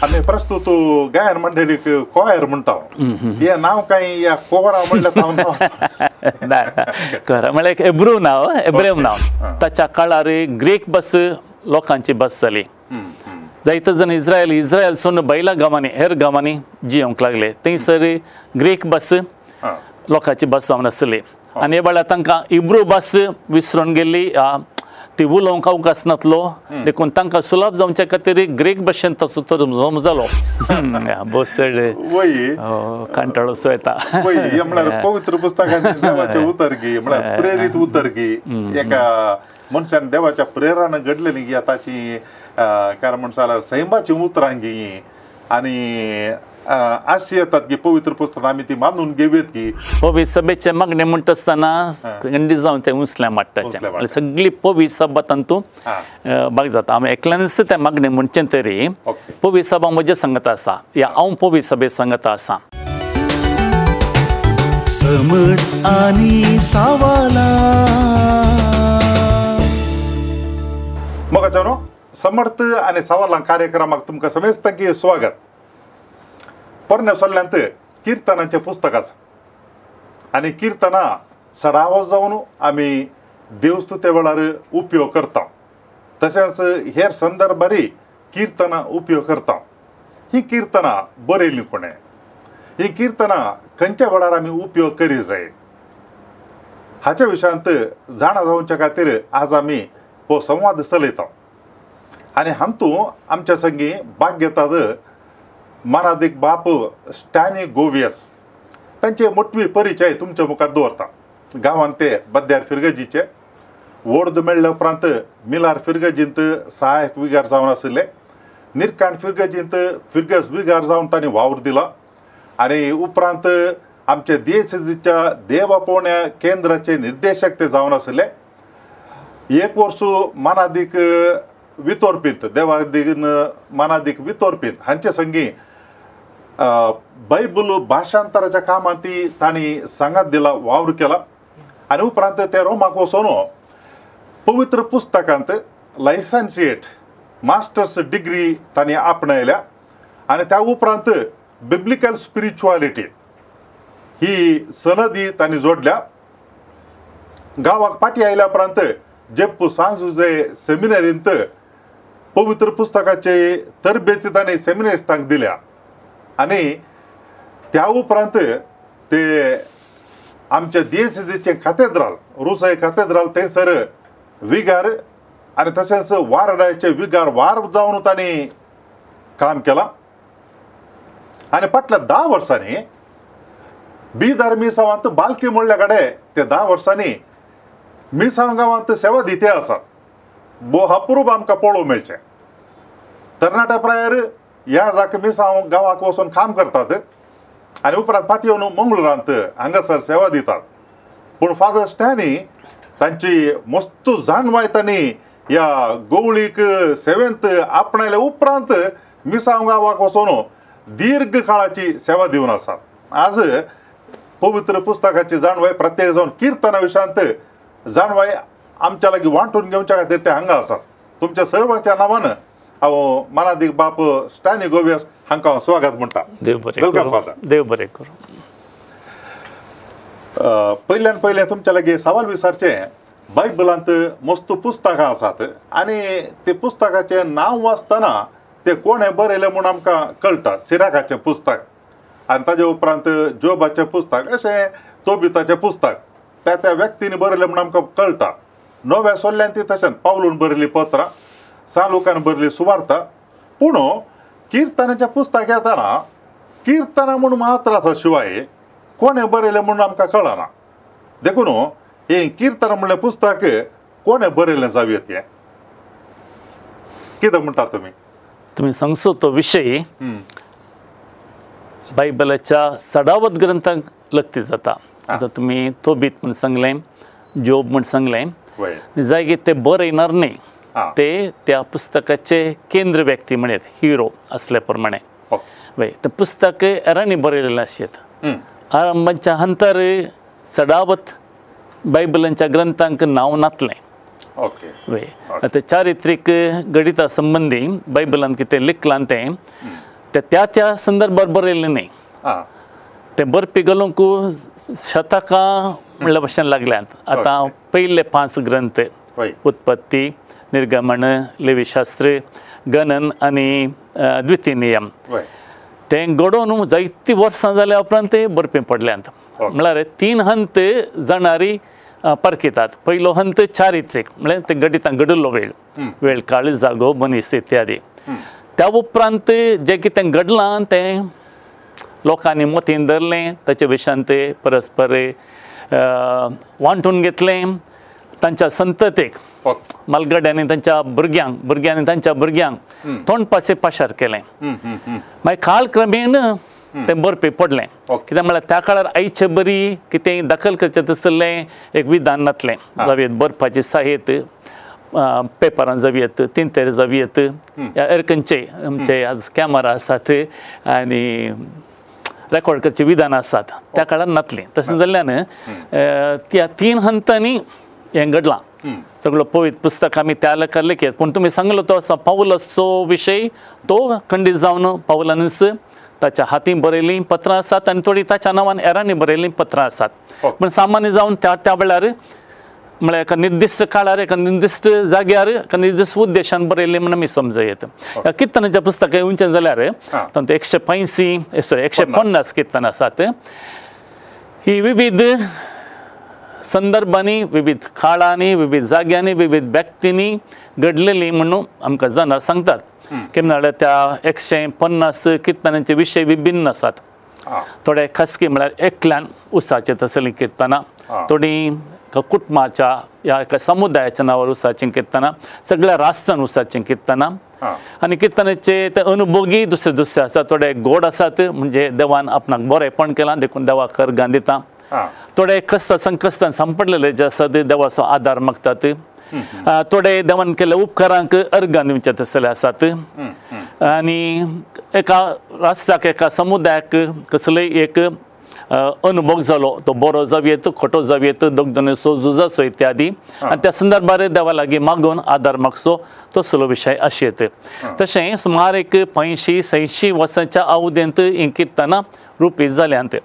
आम्ही प्रस्तुत गायन मंडळी कोयर म्हणतो हे नाव काही या कोरा म्हणलं कोरा म्हळ्यार एक एब्रू नाव एब्रेम नाव ताच्या काळार ग्रीक बस लोकांची बस जाली जायते जण इस्रायलसून बैला गांवांनी हेर गांवांनी जियोंक लागले थंयसर ग्रीक बस लोकांची बस जावन आसली आनी हे वेळार तांकां इब्रू बस विसरून गेल्ली ती उलोवंक अवकाश नासलो देखून तांकां सुलभ जावचे खातीर ग्रीक भाशेन तसो तर्जुमो जालो बस चड कंटाळो सो येता म्हळ्यार पवित्र पुस्तकांत देवाचे उतरगी म्हळ्यार प्रेरीत उतरगी एका मनशान देवाच्या प्रेरान घडलेली गी ताची काय म्हणसाला सैमाची उतरांगी आणि अशी येतात की पवित्र पुस्तकात आम्ही ती मानून घेऊयात की पवित्र सभेचे मागणे म्हणत असताना गंडी जावन ते उंचल्या माट्टाचे सगळी पवित्र सभा तांतू भाग जाता आमी एकल्यानच ते मागणे म्हणचे तरी पवित्र सभा म्हजे सांगता आसा या हांव पवित्र सभे सांगता आसा समट आनी सावाला मग समर्थ आणि सवालां कार्यक्रमाक तुमकां समेस्तांकी स्वागत परने सोल्ल्यांत किर्तनाचें पुस्तक आसा आनी किर्तनां सडावो जावन आमी देवस्तुते वेळार उपयोग करता तशेंच हेर संदर्भारी किर्तनां उपयोग करता ही किर्तनां बरयलीं कोणे ही किर्तनां खंयच्या वेळार आमी उपयोग करी जाय हाच्या विशयांत जाणा जावचे खातीर आज आमी हो संवाद चलयता आनी हातूंत आमच्या संगी भाग घेतात मानादिक बाप स्टॅनी गोवियस तांचे मोठवी परिचय तुमच्या मुखार दवरता गांवांत ते बद्यार फिरगजीचे वर्द मेळ्ळे उपरांत मिलार फिरगजींत सहायक विगार जावन आशिल्ले निरकांड फिरगजींत फिरगस विगार जावन तांणी वावर दिला आनी उपरांत आमचे DSCच्या देवपोवण्या केंद्राचे निर्देशक ते जावन आशिल्ले एक वर्स मानादिक वितोरपीत देवादीन मानादिक वितोरपीत हांचे संगी बायबल भाशांतराच्या कामांत तांणी सांगात दिला वावर केला आनी उपरांत ते रोमाक वचून पवित्र पुस्तकांत लायसन्शिएट मास्टर्स डिग्री तांणी आपणायल्या आनी त्या उपरांत बिब्लिकल स्पिरिच्युअलिटी ही सनदी तांणी जोडल्या गांवाक पाटी आयल्या उपरांत जेप्पू सांजुजे सेमिनरींत पवित्र पुस्तकाचे तरबेती तांणी सेमिनरिस्टांक दिल्या आनी त्या उपरांत ते आमच्या DSCचे कॅथेड्रल रुसाय कॅथेड्रल थंयसर विगार आनी तशेंच वारडायचे विगार वार जावन तांणी काम केलां आनी फाटल्या 10 वर्सांनी बिदर मिसावांत बालकी म्हणल्या कडेन ते 10 वर्सांनी मिसांव गांवांत सेवा दिते आसात भोव अप्रूप आमकां पळोवंक मेळचें तरणाट्या प्रायर ह्या जाका मिसांव गांवाक वचून काम करतात आनी उपरांत फाटी येवन मंगळुरांत हांगासर सेवा दितात पूण फादर स्टॅनी तांची मस्त जाणवाय तांणी ह्या गवळीक सेवेंत आपणायल्या उपरांत मिसांव गांवाक वचून दीर्घ काळाची सेवा दिवन आसात आज पवित्र पुस्तकाची जाणवाय प्रत्येक जावन किर्तना विशयांत जाणवाय आमच्या लागीं वांटून घेवच्या खातीर ते हांगा आसात तुमच्या सर्वांच्या नांवान हांव मानादिक बाप स्टॅनी गोवियस हांकां स्वागत म्हणटा वेलकम फादर देव बरें करूं पयल्यान पयलें तुमच्या लागीं सवाल विचारचें बायबलांत मस्त पुस्तकां आसात आनी ते पुस्तकाचें नांव वाचतना ते कोणें बरयलें म्हूण आमकां कळटा सिराकाचें पुस्तक आनी ताजे उपरांत जोबाचें पुस्तक अशें तोबिताचें पुस्तक त्या व्यक्तीन बरयलें म्हूण आमकां कळटा नव्या सोल्ल्यान ती तशेंच पावलून बरयली पत्रां सालुकान बरयली सुवार्ता पूण किर्तनाचें पुस्तक येताना किर्तना म्हूण मात्र आसा शिवाय कोणें बरयलें म्हूण आमकां कळना देखून हें किर्तना म्हणलें पुस्तक कोणें बरयलें जावयेत हें कितें म्हणटा तुमी सांगसो तो विशय बायबलाच्या सडावत ग्रंथांक लक्ती जाता आतां तुमी तोबीत म्हूण सांगलें जोब म्हूण सांगलें जायगे ते बरयणार न्ही ते त्या पुस्तकाचे केंद्र व्यक्ती म्हणत हिरो असल्या प्रमाणे वय ते पुस्तक एरांनी बरयलेलें आसत आरंभाच्या हंतर सडावत बायबलांच्या ग्रंथांक नांव नातलें वय आतां चारित्रीक गणिता संबंधी बायबलांत कितें लिखलां तें त्या संदर्भात बरयल्लें न्ही ते बरपी घालूंक शतकां म्हणल्या भशेन लागल्यात आतां पयले 5 ग्रंथ उत्पत्ती निर्गमन लेवीशास्त्र गणन आनी द्वितीय नियम ते घडोवन जायतीं वर्सां जाल्या उपरांत ते बरपी पडल्यात म्हळ्यार 3 हंत जाणारी परकितात पयलो हंत चारित्रीक म्हळ्यार ते घडिल्लो वेळ काळ जागो मनीस इत्यादी त्या उपरांत जे कितें घडलां तें लोकांनी मतीन धरलें ताचे विशयान ते परस्पर वांटून घेतलें तांच्या संततेक मलगड्यांनी तांच्या भुरग्यांनी तांच्या भुरग्यांक तोंडपासे पाशार केलें मागीर कालक्रमेण तें बरपी पडलें कित्याक म्हळ्यार त्या काळार आयचे बरी कितें दखल करचें तसलें एक विधान नासलें जावयेत बरपाची साहित पेपरां जावयेत तिंतेर जावयेत एर खंयचे आमचे आज कॅमेरा आसात आनी रेकॉर्ड करचे विधान आसात त्या काळार नासलें तशें जाल्ल्यान त्या 3 हंतांनी हें घडलां सगळो पवित्र पुस्तक आमी त्या लेखार लेखीत पूण तुमी सांगलो तो आसा पावलसचो विशय तो खंडीत जावन पावलानच ताच्या हातीन बरयल्लीं पत्रां आसात आनी थोडीं ताच्या नांवान एरांनी बरयल्लीं पत्रां आसात पूण सामान्य जावन त्या वेळार म्हळ्यार एका निर्दिश्ट काळार एका निर्दिश्ट जाग्यार एका निर्दिश्ट उद्देशान बरयल्लें म्हणून आमी समजयेत किर्तनाच्या पुस्तकां उंचें जाल्यार तातूंत 150 किर्तनां आसात ही विविध संदर्भांनी विविध काळांनी विविध जाग्यांनी विविध व्यक्तींनी घडलेलीं म्हणून आमकां जाणार सांगतात केन्ना त्या 150 किर्तनांचे विशय विभिन्न आसात थोडे खासगी म्हळ्यार एकल्यान उसाचे तसलीं किर्तनां थोडीं कुटुंबाच्या या एका समुदायाच्या नांवार उसाचीं किर्तनां सगळ्या राष्ट्रान उसाचीं किर्तनां आनी किर्तनाचे ते अनुभोगी दुसरे आसात थोडे गोड आसात म्हणजे देवान आपणाक बरेपण केलां देखून देवाक अर्गां दिता थोडे संकश्टान सांपडलेले जे आसात देवाचो आदार मागतात थोडे देवान केल्या उपकारांक अर्गां दिवचे तसले आसात आनी एका राष्ट्राक एका समुदायाक कसलोय एक अनुभव जालो तो बरो जावयेत खोटो जावयेत दोगदोनेचो झुजाचो इत्यादी आनी त्या संदर्भार देवा लागीं मागून आदार मागचो तसलो विशय आशेत तशें सुमार एक 50-60 वर्सांच्या अवधेंत ही किर्तनां रुपीत जाल्यांत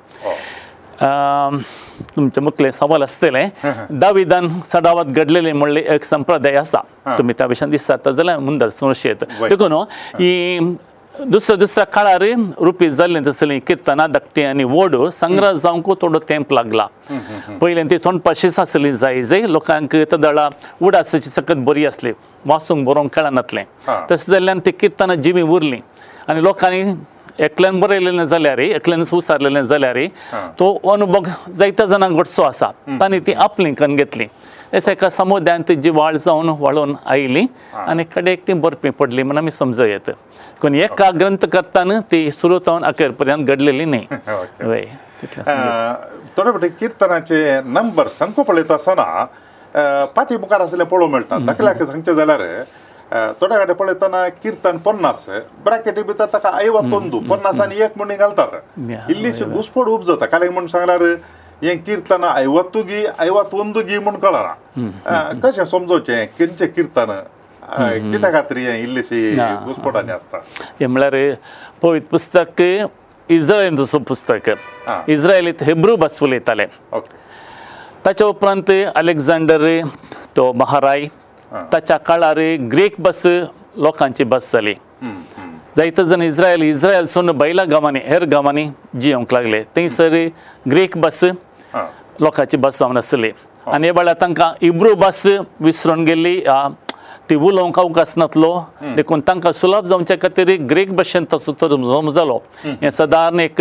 तुमचे मुखले सवाल आसतले दाविदान सडावात घडलेले म्हणले एक संप्रदाय आसा तुमी त्या विशयान दिसता जाल्यार मुंदर सुरशेत देखून ही दुसऱ्या काळार रुपीत जाल्लें तसलीं किर्तनां धाकटीं आनी व्हड संग्रह जावंक थोडो तेंप लागला पयलें ती तोंडपाशीच आसली जाय लोकांक तदळा उडासाची सकत बरी आसली वाचूंक बरोवंक कळनासलें तशें जाल्ल्यान ती किर्तनां जिवी उरलीं आनी लोकांनी एकल्यान बरयलेलें जाल्यार एकल्यानच उसारलेलें जाल्यार तो अनुभव जायत्या जाणांक घडचो आसा तांणी ती आपली करून घेतली एका समुदायान ती जिवाळ जावन वळून आयली आनी कडेक ती बरपी पडली म्हणून आमी समजयत पूण एका ग्रंथ करताना ती सुरू जावन अखेर पर्यंत घडलेली न्ही थोडे फावटी किर्तनाचे नंबर संख्या पळयता आसतना पाटी मुखार आसलें पळोवंक मेळटा दाखल्याक सांगचें जाल्यार थोड्या कडेन पळयतना किर्तन 50 ब्रॅकेटी भितर ताका 51 50 आनी 1 म्हणून घालतात इल्लीशी घुसपड उब जाता काल म्हण सांगल्यार हें किर्तन 51 म्हूण कळना कशें समजोवचें खंयचें किर्तन कित्या खातीर हें इल्लीशी घुसपडांनी आसता हें म्हळ्यार पवित्र पुस्तक इस्रायेलाचो पुस्तक इस्रायलींत हेब्रू भास उलयताले ताच्या उपरांत अलेक्झांडर तो महाराय ताच्या काळार ग्रीक भास लोकांची भास जाली जायते जण इस्रायलसून बैला गांवांनी हेर गांवांनी जियोंक लागले थंयसर ग्रीक भास लोकांची भास जावन आसली आनी हे वेळार तांकां इब्रू भास विसरून गेल्ली ती उलोवंक अवकाश नासलो देखून तांकां सुलभ जावचे खातीर ग्रीक भाशेन ताचो तर्जुमो जालो हें सादारण एक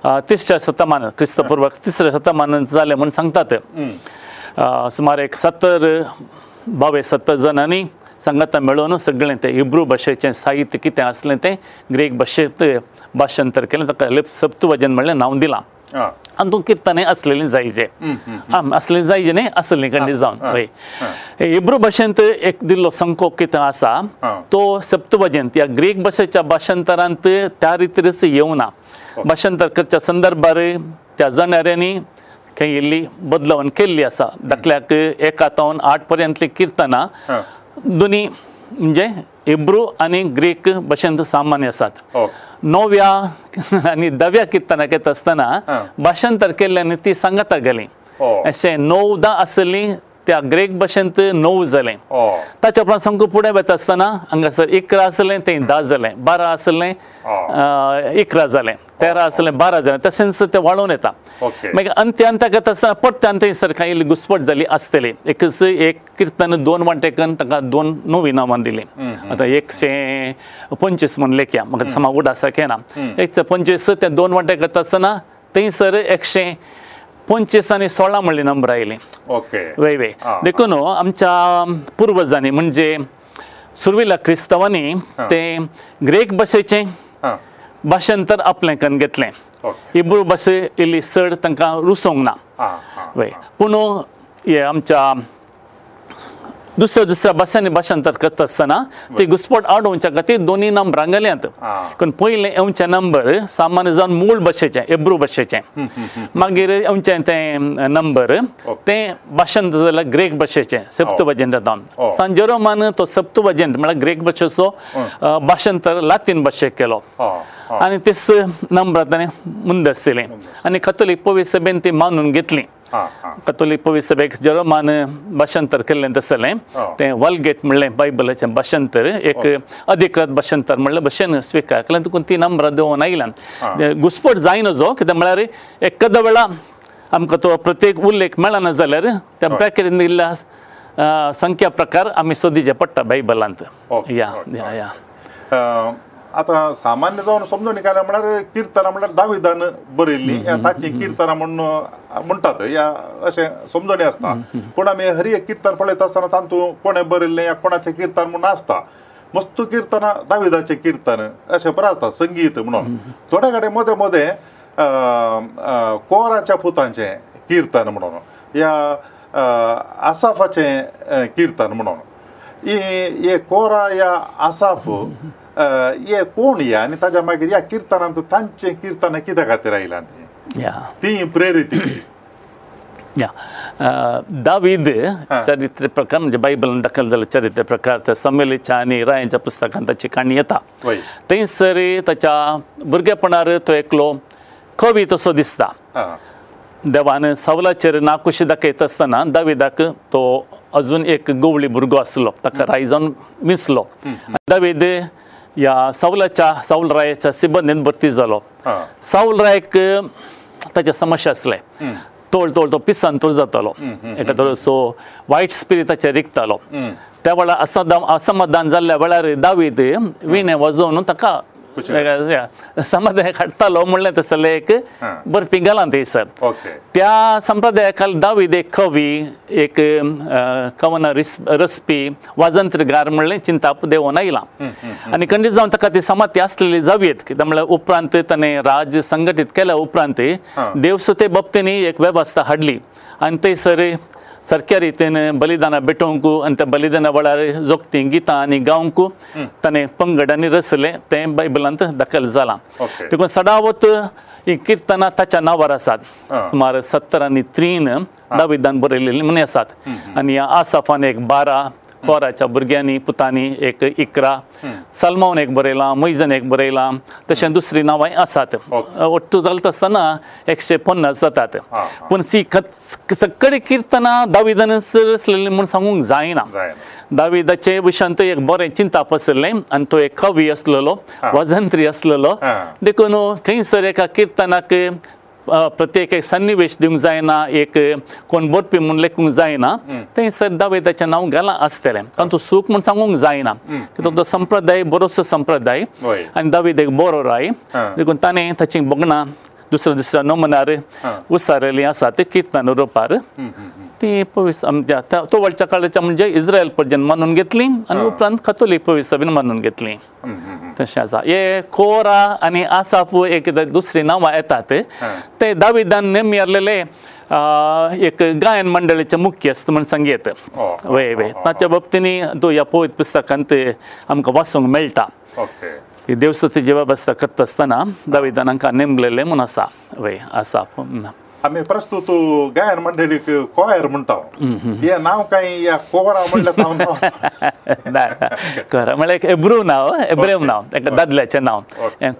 3ऱ्या शतमान क्रिस्तपूर्वक 3ऱ्या शतमानांत जालें म्हूण सांगतात सुमार एक 70 जणांनी संगता मेळून सगळें तें इब्रू भाशेचें साहित्य कितें आसलें तें ग्रीक भाशेंत भाशांतर केलें ताका सप्तवचन म्हणलें नांव दिलां आनी तूं किर्तनां असलेलीं जायजे असलेलीं जायजे न्ही असलेलीं खंडी जावन हय इब्रू भाशेंत एक दिल्लो संको कितें आसा तो सप्तवचन ह्या ग्रीक भाशेच्या भाशांतरांत त्या रितीरच येवना भाशांतर करच्या संदर्भार त्या जाणाऱ्यांनी खंय इल्ली बदलावन केल्ली आसा दाखल्याक 1 ते 8 पर्यंतलीं किर्तनां दोनी म्हणजे इब्रू आणि ग्रीक भाषेंत सामान्य आसात ओके 9व्या आणि 10व्या किर्तनाक येता आसतना भाषांतर केल्ल्यान ती सांगता गेली अशें 9-10 आसली त्या ग्रीक भाषेंत 9 जालें ताच्या उपरांत सांगू फुडें वता आसतना हांगासर 11 आसलें तें 10 जालें 12 आसलें 11 जालें 13 आसलें 12 जालें तशेंच तें वाडोवन येता मागीर अंत्याक येता आसतना परत थंयसर कांय इल्ली घुसपट जाली आसतली एक किर्तन 2 वांटेकन ताका 2 नवी नांवां दिलीं आतां 125 म्हूण लेखया म्हाका समा उड आसा केना 125 ते 2 वांटेक येता आसतना थंयसर 125 आनी 16 म्हणली नंबर आयली वे देखून आमच्या पुर्वजांनी म्हणजे सुरविला क्रिस्तवांनी ते ग्रीक भाशेचें भाशांतर आपलें करून घेतलें इब्रू भाशे इल्ली चड तांकां रुसोंक ना वे पूण हे आमच्या दुसऱ्या भाशांनी भाशांतर करता आसतना ती घुसपट आडोवच्या खातीर दोनी नंबरां गेल्यांत पण पयले येवचे नंबर सामान्य जावन मूळ भाशेचें इब्रू भाशेचें मागीर येवचे तें नंबर तें भाशांतर जाल्यार ग्रीक भाशेचें सप्तवजेंटांत सान जेरोमान तो सप्तवजेंट म्हळ्यार ग्रीक भाशेचो भाशांतर लातीन भाशेक केलो आनी तेच नंबरां ताणें मुंदसलें आनी कॅथोलीक पवित्र सभेन ती मानून घेतली कॅथोलीक पवित्र सभेक जेरोमान भाशांतर केल्लें तसलें तें वल्गेट म्हणलें बायबलाचें भाशांतर एक अधिकृत भाशांतर म्हणल्या भशेन स्विकार केलें देखून ती नंबरां देंवन आयल्यान घुसपट जायना जो कित्याक म्हळ्यार एकाद वेळा आमकां तो प्रत्येक उल्लेख मेळना जाल्यार त्या ब्रॅकेटीन दिल्ल्या संख्या प्रकार आमी सोदिचे पडटा बायबलांत या आता सामान्य जावन समजून कांय म्हळ्यार किर्तनां म्हळ्यार दाविदान बरयल्ली ताची किर्तनां म्हणटात या अशें समजणी आसता पूण आमी हरी एक किर्तन पळयता आसतना तातूंत कोणें बरयल्लें या कोणाचें किर्तन म्हूण आसता मस्त किर्तनां दाविदाचें किर्तन अशें बरें आसता संगीत म्हणून थोडे कडेन मदें मदें कोराच्या पुतांचें किर्तन म्हणून या आसाफाचें किर्तन म्हणून हे कोरा या आसाफ ये कोण या आनी ताच्या मागीर या किर्तनांत तांचें किर्तन कित्या खातीर आयलां ती प्रेरीत दावीद चरित्र प्रकार म्हणजे बायबलान दाखल जाल्ले चरित्र प्रकार त्या समेलीच्या आनी रायांच्या पुस्तकांत ताची काणी येता थंयसर ताच्या भुरगेपणार तो एकलो कवी तसो दिसता देवान सवलाचेर नाखुशी दाखयता आसतना दाविदाक तो अजून एक गवळी भुरगो आसलो ताका राय जावन विसलो दावीद या साऊल रायाच्या सिबंदीन भरती जालो साऊल रायक ताचे समस्या आसले तोळ तो पिसांतूर जातालो एका तरेचो वायट स्पिरिटाचेर रिगतालो त्या वेळार असमाधान जाल्ल्या वेळार दावीद विणे वाजोवन ताका संप्रदायाक हाडटालो म्हणलें तसलें एक बरपी गेलां थंयसर त्या संप्रदायाक दावीद एक कवी एक कवनां रचपी वाजंत्रगार म्हणलें चिंताप देंवन आयलां आनी खंडीत जावन ताका ती समाती आसलेली जावीत कित्याक म्हळ्यार उपरांत ताणें राज संघटीत केल्या उपरांत देवसुते बाबतींनी एक वेवस्था हाडली आनी थंयसर सारक्या रितीन बलिदानां भेटोवंक आनी त्या बलिदाना वेळार जोगतीं गितां आनी गावंक ताणें पंगडांनी रचलें तें बायबलांत दाखल जालां देखून सदावत ही किर्तनां ताच्या नांवार आसात सुमार 70 आनी 3 दाविदान बरयलेलीं म्हण आसात आनी आसाफान एक 12 कोराच्या भुरग्यांनी पुतांनी एक 11 सलमोन एक बरयलां मैजन एक बरयलां तशें दुसरी नांवांय आसात ओट्टू जालें आसतना 150 जातात पूण सगळीं किर्तनां दाविदानच रचलेलीं म्हूण सांगूंक जायना दाविदाचे विशयांत एक बरें चिंताप आसलें आनी तो एक कवी आसलेलो वाजंत्री आसलेलो देखून खंयसर एका किर्तनाक प्रत्येक एक सन्निवेश दिवंक जायना एक कोण बरपी म्हूण लेखूंक जायना थंयसर दाविदाचें नांव गेलां आसतलें कारण तूं सूख म्हूण सांगूंक जायना कित्याक तो संप्रदाय बरोसो संप्रदाय आनी दावीद एक बरो राय देखून ताणें ताची बोगणां दुसऱ्या नमुन्यार उसारलीं आसात किर्तन रोपार ती पवित्र तो वळच्या काळाच्या म्हणजे इस्रायल पर्यंत मानून घेतली आनी उपरांत कॅथोलीक पवित्र सभेन मानून घेतली तशें आसा हे कोरा आनी आसाफ एक दुसरी नांवां येतात ते दाविदान नेमलेले एक गायन मंडळीचे मुख्यस्त म्हण संगीत वे ताच्या बाबतींनी तो ह्या पवित्र पुस्तकांत आमकां वाचूंक मेळटा ती देवस्तुतीची वेवस्था करता आसतना दाविदान हांकां नेमलेलें म्हूण आसा वे आसाफ आम्ही प्रस्तुत गायन मंडळी कोयर म्हणतो हे नाव काही या कोरा म्हणलं कोरा म्हळ्यार एब्रू नाव एब्रेम नाव एका दादल्याचें नाव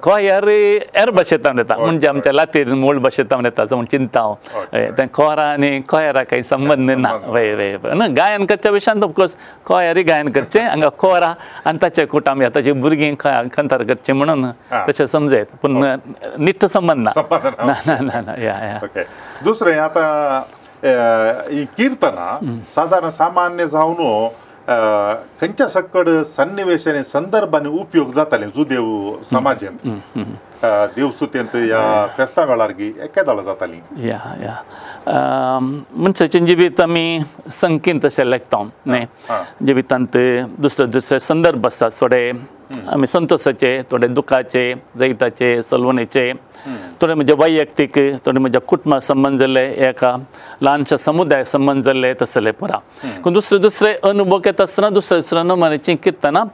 कोयर एर भाशेंतल्यान येता म्हणजे आमच्या लातीन मूळ भाशेंतल्यान येता असं म्हण चिंता हांव कोरा आनी कोयरा काही संबंध ना वय वय गायन करच्या विशयान ऑफकोर्स कोयरी गायन करचें हांगा कोरा आनी ताचे कुटाम ताची भुरगीं खंतर करचें म्हणून तशें समजयत पूण निट्ट संबंध ना या दुसरें आता ही कीर्तना साधारण सामान्य जावन खंयच्या सकड सन्निवेशांनी संदर्भांनी उपयोग जाताले जुदेव समाजांत देवस्तुतेंत या फेस्ता वेळार एकेदाळ जाताली या मनशाचें जिवीत आमी संख्येन तशें लेखता न्ही जिवितांत दुसरे दुसरे संदर्भ आसतात थोडे आमी संतोशाचे थोडे दुखाचे जैताचे सलवणेचे थोडे म्हणजे वैयक्तीक थोडे म्हणजे कुटुंबा संबंध जाल्ले एका ल्हानशा समुदाया संबंध जाल्ले तसले पुरा पूण दुसरे दुसरे अनुभव घेता आसतना दुसऱ्या दुसऱ्या नमुन्याची कीर्तनां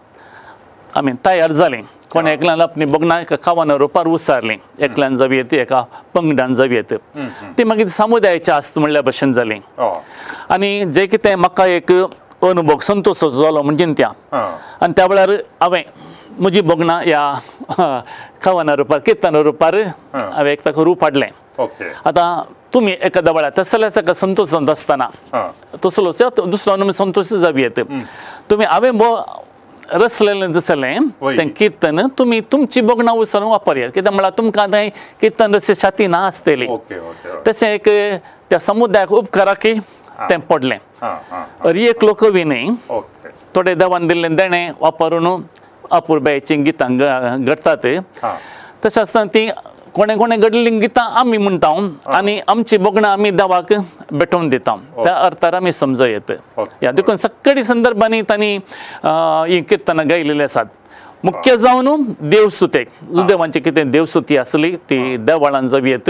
आमी तयार जालीं कोण एकल्यान आपली बगना एका खावाना रुपार उसारली एकल्यान जावी येत एका पंगडान जावी येत ती मागीर समुदायाची आस्त म्हणल्या भशेन जाली आनी जे कितें म्हाका एक अनुभव संतोशाचो जालो म्हणजे त्या आनी त्या वेळार हांवें म्हजी बगना ह्या खावाना रुपार कीर्तना रुपार हांवें एक ताका रूप हाडलें आतां तुमी एखाद्या वेळार तसल्याच ताका संतोशांत आसतना तसलो दुसरो नमुनो संतोश जावी येत तुमी हांवें रसलेलें दिसलें तें कीर्तन तुमी तुमची बगना उसरून वापरयात कित्याक म्हळ्यार तुमकां आतां कीर्तन रस छाती ना आसतली तशें एक त्या समुदायाक उपकाराक तें पडलें एक लोकविनी थोडे देवान दिल्लें देणें वापरून अपुरबायेचीं गितां घडटात तशें आसतना ती कोणें कोणें घडलीं गितां आमी म्हणटा आनी आमची बगणां आमी देवाक भेटोवन दिता त्या अर्थार आमी समजयत ह्या देखून सगळी संदर्भांनी तांणी ही कीर्तनां गायलेलीं आसात मुख्य जावन देवस्तुतेक जुदेवांची कितें देवस्तुती आसली ती देवळान जावी येत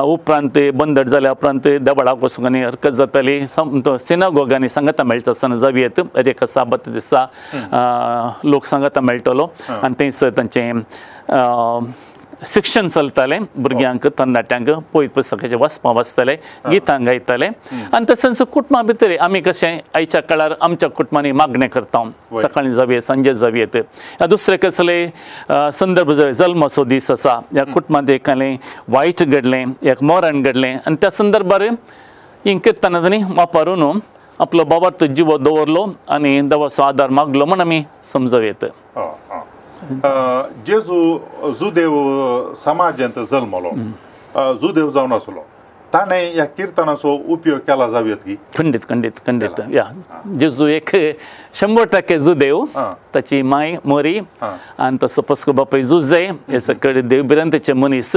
उपरांत बंदर जाल्या उपरांत देवळाक वचूंक आनी हरकत जाताली सिनागोगांनी सांगता मेळटा आसतना जावी येत एका साबत दिसा लोक सांगता मेळटलो आनी थंयसर तांचें शिक्षण चलतालें भुरग्यांक तरणाट्यांक पळयत पुस्तकाचें वाचपां वाचताले गितां गायताले आनी तशेंच कुटुंबा भितर आमी कशें आयच्या काळार आमच्या कुटुंबांनी मागणें करता सकाळीं जावी सांजे जावी येत दुसरे कसले संदर्भ जल्माचो दीस आसा ह्या कुटुंबांत एकालें वायट घडलें एक मरण घडलें आनी त्या संदर्भार ही कीर्तनां तांणी वापरून आपलो बाबार्थ जिवो दवरलो आनी देवाचो आदार मागलो म्हण आमी समजूं जेजू जुदेव समाजांत जल्मलो जुदेव जावन आसलो ताणें ह्या कीर्तनाचो उपयोग केला जावेत की खंडीत या जेजू एक 100% जुदेव ताची माय मोरी आनी तसो पस्को बापूय जुजे हे सकयल देवबिरांतेचे मनीस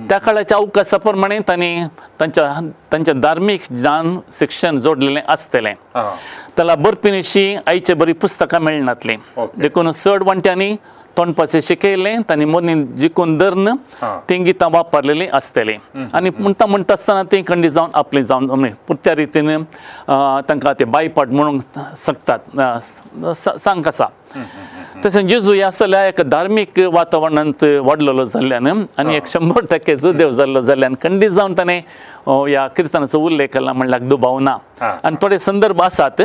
त्या काळाच्या अवकाशा प्रमाणे तांणी तांच्या धार्मीक ज्ञान शिक्षण जोडलेलें आसतलें ताला बरपिनिशी आयचे बरी पुस्तकां मेळनातलीं देखून चड वांट्यांनी तोंडपाचें शिकयलें तांणी मोनी जिखून धरून तीं गितां वापरलेलीं आसतलीं आनी म्हणटा आसतना तीं खंडी जावन आपलीं जावन पुरत्या रितीन तांकां ते बायपाट म्हणूंक शकतात सांग कसा तशें जेजू ह्या जाल्यार एक धार्मीक वातावरणांत वाडलेलो जाल्ल्यान आनी एक 100% जुदेव जाल्लो जाल्ल्यान खंडी जावन ताणें ह्या कीर्तनाचो उल्लेख केला म्हणल्यार दुबाव ना आनी थोडे संदर्भ आसात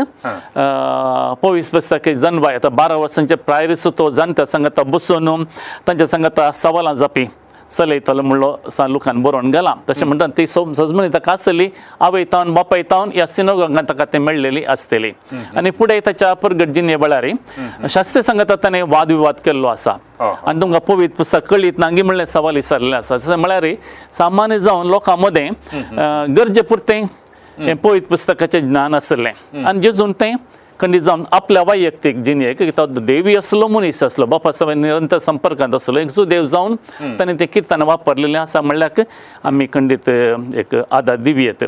पवित्र पुस्तक जनवाय आतां 12 वर्सांचे प्रायरिसो तो जाणट्या सांगता बसून तांच्या सांगता सवालां जापी चलयतालो म्हणलो लोकांनी बरोवन गेला तशें म्हणटा ती सजमणी ताका आसली आवयतावन बापायतावन ह्या सिनागोगांत ताका तें मेळलेली आसतली आनी फुडें ताच्या परगट जिणे वेळार शास्त्री सांगता ताणें वाद विवाद केल्लो आसा आनी तुमकां पवित्र पुस्तक कळीत नांगी म्हणलें सवाल विचारलेले आसा तशें म्हळ्यार सामान्य जावन लोकां मदें गरजे पुरतें हें पवित्र पुस्तकाचें ज्ञान आसलें आनी जेजून तें खंडी जावन आपल्या वैयक्तीक जिणेक तो देवी असलो मनीस असलो बापा सवय निरंतर संपर्कांत असलो एक सुदेव जावन ताणें तें कीर्तन वापरलेलें आसा म्हणल्यार आमी खंडीत एक आदार दिवयेत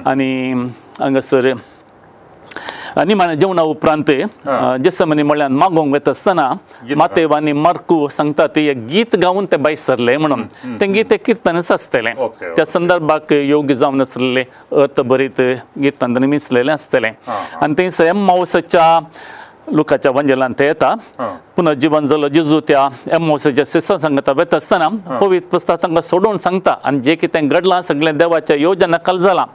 आनी हांगासर निमाणे जेवणा उपरांत जेसमनी म्हळ्यार मागोवंक वता आसतना मातेव आनी मार्कू सांगता ते एक गीत गावन ते भायर सरले म्हणून तें गीत एक कीर्तनच आसतलें त्या संदर्भाक योग्य जावन आसलेलें अर्थ भरीत गितान ताणें मिसलेलें आसतलें आनी थंयसर एम्माउसाच्या लुकाच्या वंजलान ते येता पुनर्जीवन जालो जेजू त्या एमोसाच्या शिष्यां सांगता वता आसतना पवित्र पुस्तक तांकां सोडून सांगता आनी जे कितें घडलां सगळें देवाच्या योजना कल जालां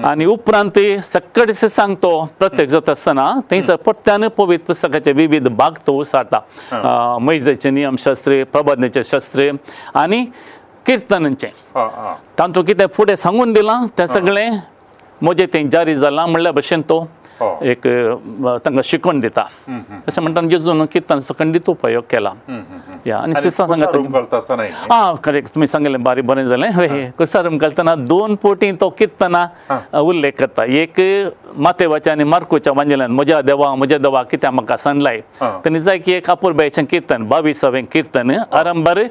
आनी उपरांत सकट शिष्यांक तो प्रत्यक्ष जाता आसतना थंयसर परत्यान पवित्र पुस्तकाचे विविध भाग तो उसारता मैजेचे नियमशास्त्र प्रबोधनेचे शास्त्र आनी किर्तनांचे तांतूं कितें फुडें सांगून दिलां तें सगळें म्हजें तें जारी जालां म्हणल्या भशेन तो एक तांकां शिकवण दिता तशें म्हणटा जेजून किर्तनाचो खंडीत उपयोग केला आनी शिष्यां सांगता करेक्ट तुमी सांगलें बारी बरें जालें कुसारूम घालतना 2 फावटी तो किर्तनां उल्लेख करता एक मातेवाच्या आनी मार्कोच्या वांजेल्यान म्हज्या देवा कित्याक म्हाका सांडलाय तेणी जाय की एक आपुरबायेचें किर्तन 22वें किर्तन आरंभार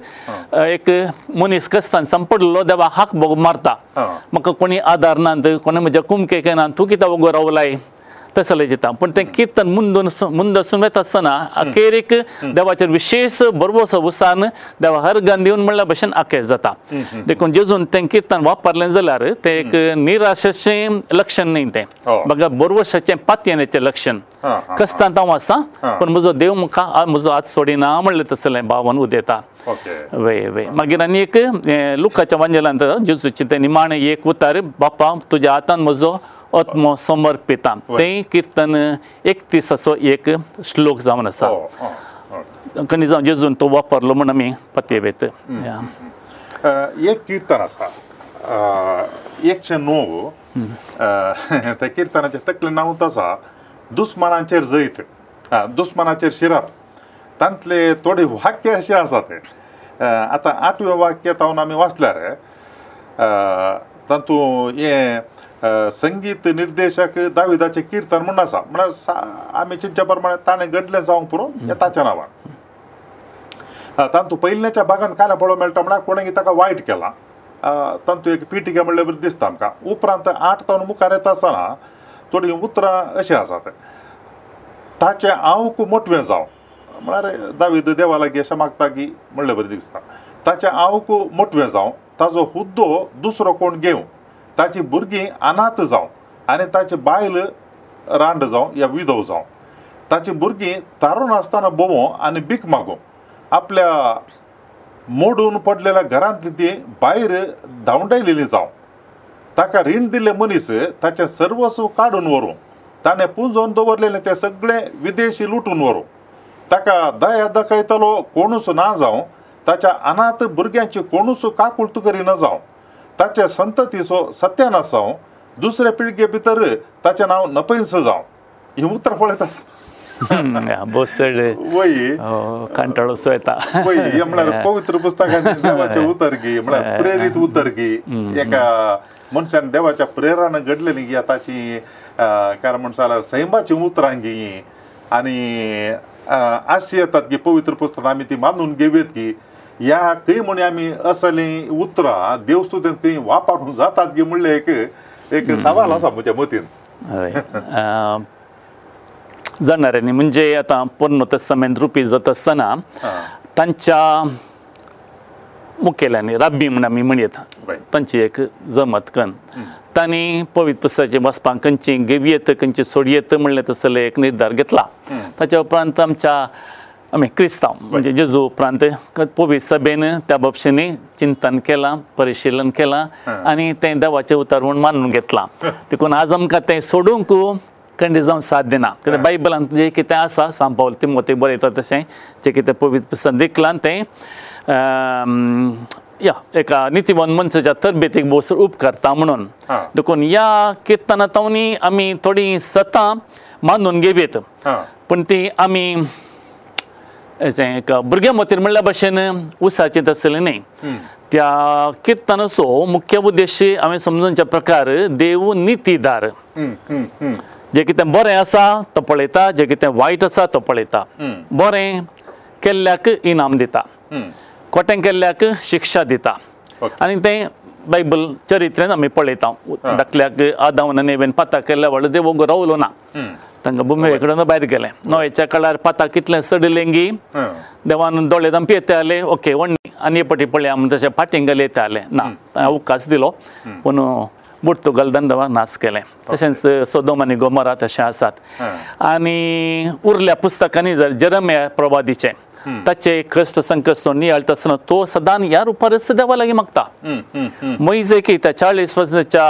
एक मनीस कश्टान संपडलो देवा हाक मारता म्हाका कोणी आदार नात कोणी म्हज्या कुमके केना तूं कित्याक वगो रावलाय तसलें जिता पूण तें किर्तन मुंदसून वता आसतना अखेरेक देवाचेर विशेष भरवोसो उसान देवा हर गान दिवन म्हणल्या भशेन आखेर जाता देखून जेजून तें किर्तन वापरलें जाल्यार तें एक निराशेचें लक्षण न्ही तें बघा भरवोशाचें पातयेचें लक्षण कस्तांत हांव आसा पूण म्हजो देव म्हाका म्हजो हात सोडिना म्हणलें तसलें भावन उदेता वे मागीर आनी एक लुकाच्या वांजेलांत जेजूचें तें निमाणें एक उतार बापा तुज्या हातान म्हजो आत्मो समर्पिता तें किर्तन 31 एक श्लोक जावन आसा कणी जावन जेजून तो वापरलो म्हण आमी पतयेवेत एक किर्तन आसा 109 त्या किर्तनाचें तकलें नांवच आसा दुस्मानांचेर जैत दुस्मानाचेर शिरार तांतले थोडे वाक्य अशें आसा ते आतां 8वें वाक्य तावन आमी वाचल्यार तातूंत हें संगीत निर्देशक दाविदाचें किर्तन म्हणून आसा म्हळ्यार आमी चिंतचे प्रमाणे ताणें घडलें जावंक पुरो हें ताच्या नांवान तातूंत पयलींच्या भागांत काय पळोवंक मेळटा म्हळ्यार कोणें ताका वायट केलां तातूंत एक पिटिका म्हणल्यार बरें दिसता आमकां उपरांत 8 तावन मुखार येता आसतना थोडीं उतरां अशीं आसात ताचें हांवूक मोटवें जावं म्हळ्यार दावीद देवा लागीं अशें मागता की म्हणलें बरें दिसता ताचें हांवूक मोटवें जावं ताजो हुद्दो दुसरो कोण घेवं ताची भुरगीं अनाथ जावं आनी ताची बायल रांड जावं या विधव जावं ताची भुरगीं तारून आसतना बोवों आनी भीक मागों आपल्या मोडून पडलेल्या घरांतली ती भायर धांवडायलेली जावं ताका रीण दिल्ले मनीस ताचें सर्वस्व काडून व्हरूं ताणें पुंजोवन दवरलेलें तें सगळें विदेशी लुटून व्हरूं ताका दया दाखयतलो कोणूच ना जावं ताच्या अनाथ भुरग्यांची कोणूच काकुळट करिना जावं ताच्या संततीचो सत्यानाश जावं दुसरे पिळगे भितर ताचें नांव नपयस जावं ही उतरां पळयत आसा बोसड वय कंटाळोसो येता वय म्हळ्यार पवित्र पुस्तकांत देवाचे उतरगी म्हळ्यार प्रेरीत उतरगी एका मनशान देवाच्या प्रेरान घडलेली गी ताची काय म्हणटा सैमाची उतरांगी आनी आशी येतात की पवित्र पुस्तकांत आमी ती मानून घेवत की ह्या खंय म्हणी आमी असलीं उतरां देवस्तुतेंत खंय वापरूंक जातात गी म्हणलें एक सवाल आसा म्हज्या मतीन जाणाऱ्यांनी म्हणजे आतां पोरनो तस्तामेंत रुपी जाता आसतना तांच्या मुखेल्यांनी राब्बी म्हण आमी म्हणयत तांची एक जमत कन तांणी पवित्र पुस्तकाचें वाचपाक खंयची घेवयेत खंयची सोडयेत म्हणलें तसलें एक निर्धार घेतला ताच्या उपरांत आमी क्रिस्तांव म्हणजे जेजू उपरांत पवित्र सभेन त्या बाबतींनी चिंतन केलां परिशीलन केलां आनी तें देवाचें उतर म्हूण मानून घेतलां देखून आज आमकां तें सोडूंक खंडी जावन साध्य ना कित्याक बायबलांत जें कितें आसा सांत पावल तिमोथी बरयता तशें जें कितें पवित्र पुस्तक दिकलां तें एका नितीवन मनशाच्या तरबेतीक भोवसर उपकारता म्हणून देखून ह्या किर्तनांतवनी आमी थोडीं सतां मानून घेवयेत पूण ती आमी एक भुरग्या मतीर म्हणल्या भशेन उसाची तसलें न्ही त्या किर्तनाचो मुख्य उद्देश हांवें समजूनच्या प्रकार देव नितीदार जें कितें बरें आसा तो पळयता जें कितें वायट आसा तो पळयता बरें केल्ल्याक इनाम दिता खोटें केल्ल्याक शिक्षा दिता आनी तें बायबल चरित्रांत आमी पळयता धाकल्याक आदावन आनी एवेन पाताक केल्ल्या व्हडलो देव रावलो ना तांकां भुमे कडेन भायर गेले नोयेच्या काळार पाताक कितलें सडलेंगी देवान दोळे तांकां पियेते जाले ओके व्हडली आनी पटी पळया म्हण तशें फाटींग गेले येते जाले ना अवकाश दिलो पूण बुडतो गलदंडवाक नाश केलें तशेंच सोदोम आनी गोमोरा तशें आसात आनी उरल्या पुस्तकांनी जर जेरेमिया प्रवादीचे ताचे कश्ट संकश्ट नियाळता आसतना तो सदां ह्या रुपारच देवा लागीं मागता मोइजेक त्या 40 वर्साच्या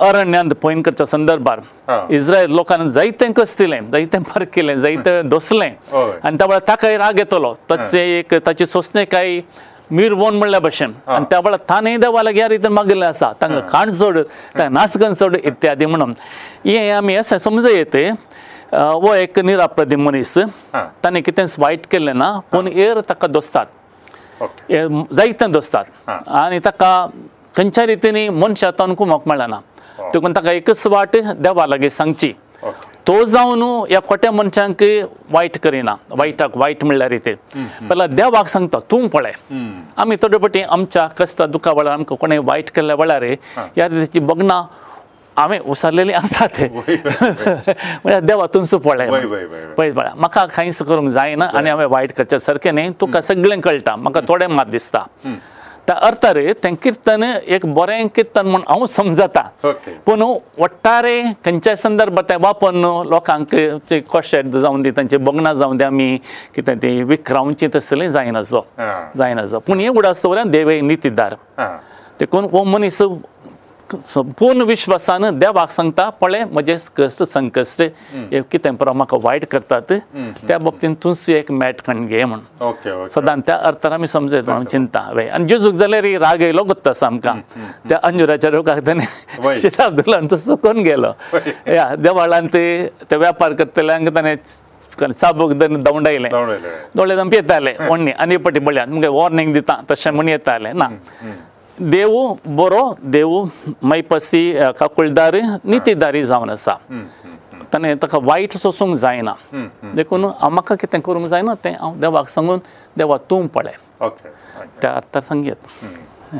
अरण्यांत पयन करच्या संदर्भात इस्रायल लोकांनी जायतें कसतिलें जायतें पार केलें जायतें दोसलें आनी त्या वेळार ताकाय राग येतलो ताची सोंसणेकाय मिरवोन म्हणल्या भशेन आनी त्या वेळार ताणें देवा लागीं ह्या रितीन मागिल्लें आसा तांकां खाण सोड तांकां नासगन सोड इत्यादी म्हणून हें आमी अशें समजयत वो एक निरापराधी मनीस ताणें कितें वायट केल्लें ना पूण एर ताका दोसतात जायतें दोसतात आनी ताका खंयच्या रितीनी मनशां ताणकूं मोग मेळना देखून ताका एकच वाट देवा लागीं सांगची तो जावन ह्या खोट्या मनशांक वायट करिना वायटाक वायट म्हणल्यार रितीन पहिला देवाक सांगता तूं पळय आमी थोडे फावटी आमच्या कश्टा दुखा वेळार आमकां कोणें वायट केल्ल्या वेळार ह्या रितीची बगनां हांवें उसारलेली आसात म्हळ्यार देवा तुमचो पळय पळय पळय म्हाका कांयच करूंक जायना आनी हांवें वायट करचे सारकें न्ही तुका सगळें कळटा म्हाका थोडें मात दिसता त्या अर्थार तें किर्तन एक बरें किर्तन म्हूण हांव समजता पूण ಒಟ್ಟಾರೆ खंयच्याय संदर्भात तें वापरून लोकांक कशें जावं दी तांचे बगनां जावं दी आमी कितें ती विखरावची तसलें जायना पूण हें उडासतोवऱ्यान देव नितीदार देखून हो मनीस पूर्ण विश्वासान देवाक सांगता पळय म्हजे कश्ट संकश्ट कितें परां म्हाका वायट करतात त्या बाबतींत तूंच एक मेटखण घे म्हूण सदां त्या अर्थान आमी समजत हांव चिंता आनी जेजूक जाल्यार राग येयलो गोत्ता सामका त्या अंजुराच्या रोगाक ताणें शिराब दिलो आनी तो सुकून गेलो देवाळान ते वेपार करतल्यांक ताणें चाबूक दवंडायलें दोळे जावन पियेताले ओडणी आनी पटी म्हळ्यार मुगे वॉर्निंग दिता तशें म्हूण येताले ना देव बरो देव मैपसी काकुळदार नितीदारी जावन आसा ताणें ताका वायट सोसूंक जायना देखून म्हाका कितें करूंक जायना तें हांव देवाक सांगून देवा तूं पळय त्या अर्थार सांगयत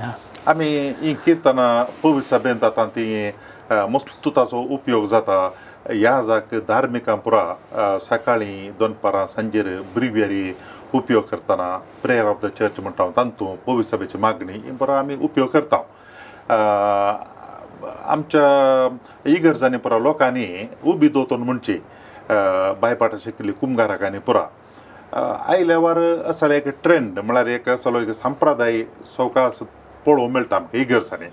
आमी ही किर्तनां पवित्र सभेंत जाता ती मस्त ताचो उपयोग जाता ह्या जाक धार्मिकां पुरा सकाळीं दनपारां सांजेर ब्रिव्हियरी उपयोग करतना प्रेयर ऑफ द चर्च म्हणटा तातूंत पवित्र सभेची मागणी ही बरो आमी उपयोग करता आमच्या इगर्जांनी पुरा लोकांनी उबी दोतोन म्हणची बायपाटा शिकली कुंभाराकांनी पुरा आयल्या वार असलो एक ट्रेंड म्हळ्यार एक असलो एक संप्रदाय सवकास पळोवंक मेळटा आमकां इगर्जांनी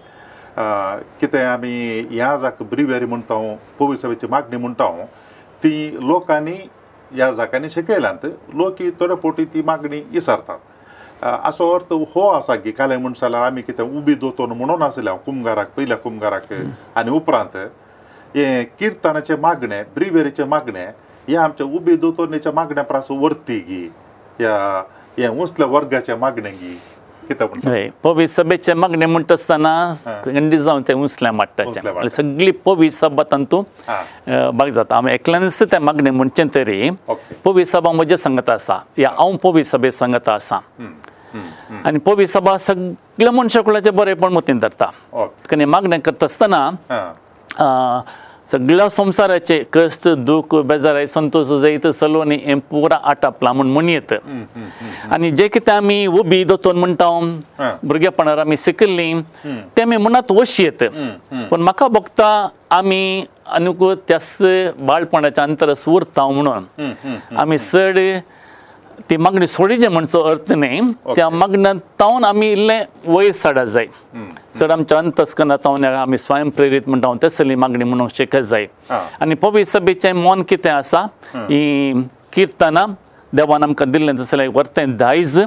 कितें आमी ह्या जाक ब्रिव्हियरी म्हणटा पवित्र सभेची मागणी म्हणटा ती लोकांनी ह्या जाकांनी शिकयल्यांत लोक थोडे फावटी ती मागणी विसरतात असो अर्थ हो आसा की काले म्हणटा जाल्यार आमी कितें उबी दोतोन म्हणून आसले कुंभाराक पयल्या कुंभाराक आनी उपरांत हे किर्तनाचे मागणे ब्रिव्हियरीचे मागणे हे आमच्या उबी दोतोनेच्या मागण्या परस वर्ती गी हे उसल्या वर्गाच्या मागण्यांगी पवित्र सभेचे मागणे म्हणटा आसतना खंडी जावन ते उंचल्या माट्टाचे सगळी पवित्र सभा तातूंत भाग जाता हांवें एकल्यानच ते मागणे म्हणचे तरी पवित्र सभा म्हजे सांगता आसा या हांव पवित्र सभेत सांगता आसा आनी पवित्र सभा सगळ्या मनशाकुळाचे बरेपण मतीन धरता कारण मागणे करता आसतना सगळ्या संवसाराचे कश्ट दूख बेजाराय संतोष जैत सलोनी हें पुरा आटापला म्हूण म्हणयत आनी जे कितें आमी उबी दोतोन म्हणटा भुरगेपणांत आमी शिकिल्लीं तें आमी मनांत वशीत पूण म्हाका भोगता आमी आनीक त्याच बाळपणाच्या अंतरस उरता म्हणून आमी चड ती मागणी सोडीचे म्हणचो अर्थ न्ही त्या मागण्यांत तावन आमी इल्लें वयर सडा जाय चड आमच्या अंतस्करणांत तावन आमी स्वयं प्रेरीत म्हणटा तसली मागणी म्हणूंक शिकत जाय आनी पवित्र सभेचें मन कितें आसा ही किर्तनां देवान आमकां दिल्लें तसलें वर्तें दायज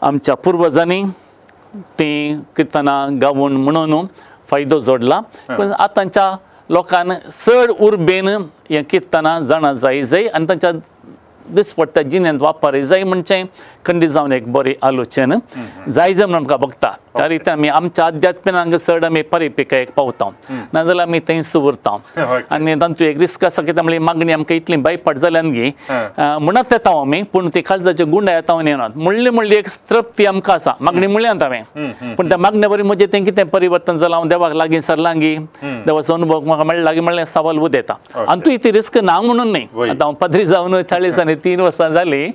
आमच्या पुर्वजांनी ती किर्तनां गावून म्हणून फायदो जोडला पूण आतांच्या लोकांक चड उर्बेन हें किर्तनां जाणा जाय आनी तांच्या दिसपट्ट्या जिणेंत वापरूंक जाय म्हणचें खंडी जावन एक बरी आलोचन जाय म्हणून आमकां बघता त्या रितीन आमी आमच्या अध्यात्मिकांक चड आमी परिपिकायेक पावता नाजाल्यार आमी थंयच उरता आनी तातूंत एक रिस्क आसा कित्याक म्हळ्यार मागणी आमकां इतली बायपाट जाल्यान गी म्हणत येता आमी पूण ती काळजाचे गुंड येता येनात म्हणली एक तृप्ती आमकां आसा मागणी म्हणल्यात हांवें पूण त्या मागण्या वरी म्हजें तें कितें परिवर्तन जालां हांव देवाक लागीं सरलां गी देवाचो अनुभव म्हाका मेळ्ळो लागीं म्हणलें सवाल उदेता आनी तूं ती रिस्क ना म्हणून न्ही आतां हांव पदरी जावन 40 आनी 3 जाली